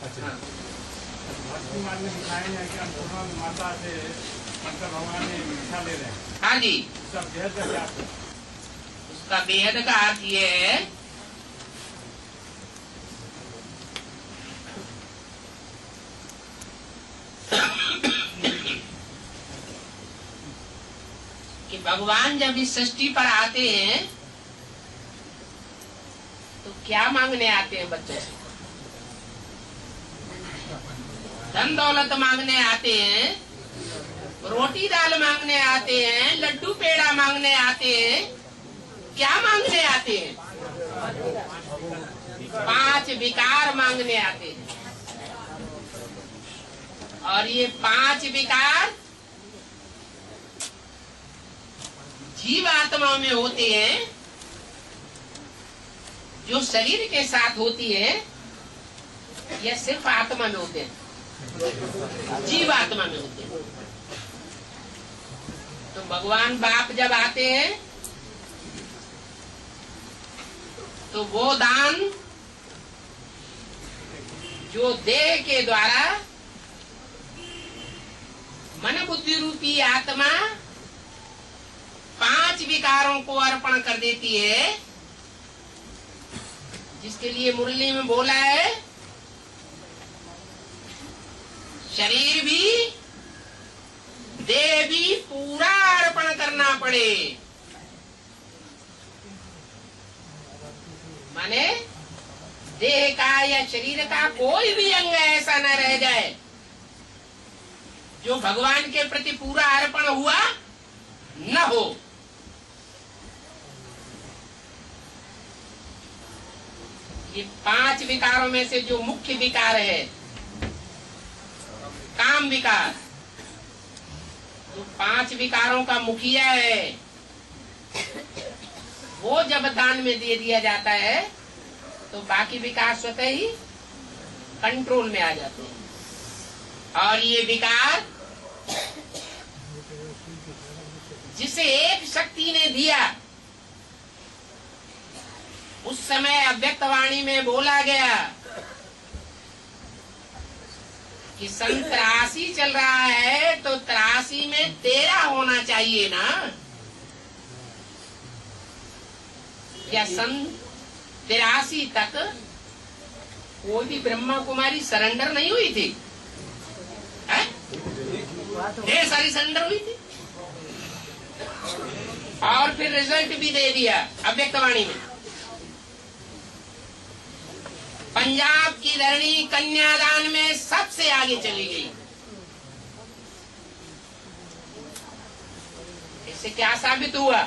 हाँ। ने दिखाया है कि अन्नपूर्णा माता से शंकर भगवान ने भिक्षा ले रहे हैं। हाँ जी, उसका बेहद का क्या अर्थ है? उसका बेहद का अर्थ ये है कि भगवान जब इस सृष्टि पर आते हैं तो क्या मांगने आते हैं बच्चों से? धन दौलत मांगने आते हैं, रोटी दाल मांगने आते हैं, लड्डू पेड़ा मांगने आते हैं, क्या मांगने आते हैं? 5 विकार मांगने आते हैं। और ये 5 विकार जीव आत्मा में होते हैं, जो शरीर के साथ होती है, या सिर्फ आत्मा में होते हैं? जीव आत्मा में होते हैं। तो भगवान बाप जब आते हैं तो वो दान जो देह के द्वारा मन बुद्धि रूपी आत्मा 5 विकारों को अर्पण कर देती है, जिसके लिए मुरली में बोला है शरीर भी देह भी पूरा अर्पण करना पड़े। माने देह का या शरीर का कोई भी अंग ऐसा न रह जाए जो भगवान के प्रति पूरा अर्पण हुआ न हो। ये 5 विकारों में से जो मुख्य विकार है काम विकार, जो 5 विकारों का मुखिया है, वो जब दान में दे दिया जाता है तो बाकी विकार स्वतः ही कंट्रोल में आ जाते हैं। और ये विकार जिसे एक शक्ति ने दिया, उस समय अव्यक्त वाणी में बोला गया कि सन 83 चल रहा है तो 83 में 13 होना चाहिए ना, या सन 83 तक कोई भी ब्रह्मा कुमारी सरेंडर नहीं हुई थी? ढेर सारी सरेंडर हुई थी और फिर रिजल्ट भी दे दिया अव्यक्तवाणी में। पंजाब की धरणी कन्यादान में सबसे आगे चली गई। इससे क्या साबित हुआ?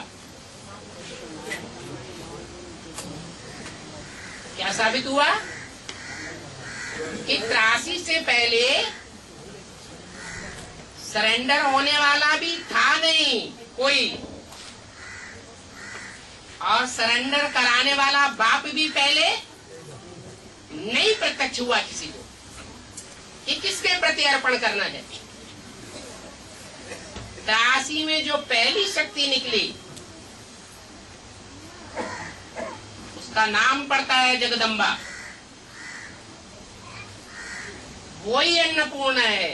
क्या साबित हुआ कि 83 से पहले सरेंडर होने वाला भी था नहीं कोई, और सरेंडर कराने वाला बाप भी पहले नहीं प्रत्यक्ष हुआ किसी को कि किसके प्रति अर्पण करना है। 83 में जो पहली शक्ति निकली उसका नाम पड़ता है जगदम्बा। वही अन्नपूर्ण है।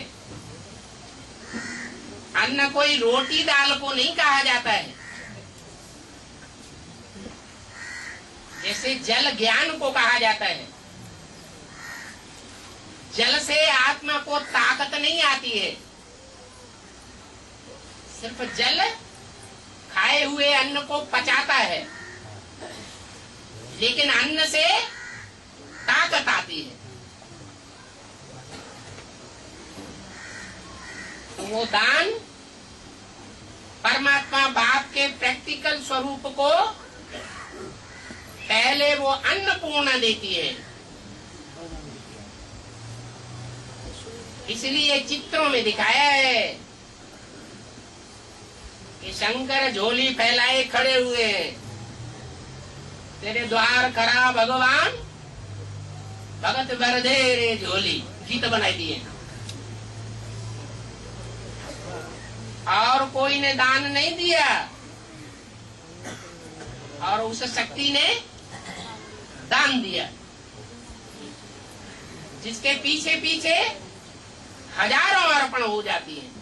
अन्न कोई रोटी दाल को नहीं कहा जाता है, जैसे जल ज्ञान को कहा जाता है। जल से आत्मा को ताकत नहीं आती है, सिर्फ जल खाए हुए अन्न को पचाता है, लेकिन अन्न से ताकत आती है। तो वो दान परमात्मा बाप के प्रैक्टिकल स्वरूप को पहले वो अन्नपूर्णा देती है। इसलिए चित्रों में दिखाया है कि शंकर झोली फैलाए खड़े हुए, तेरे द्वार खड़ा भगवान, भगत भर दे रे झोली, गीत बनाई दिए। और कोई ने दान नहीं दिया और उस शक्ति ने दान दिया। जिसके पीछे पीछे हजारों अर्पण हो जाती हैं।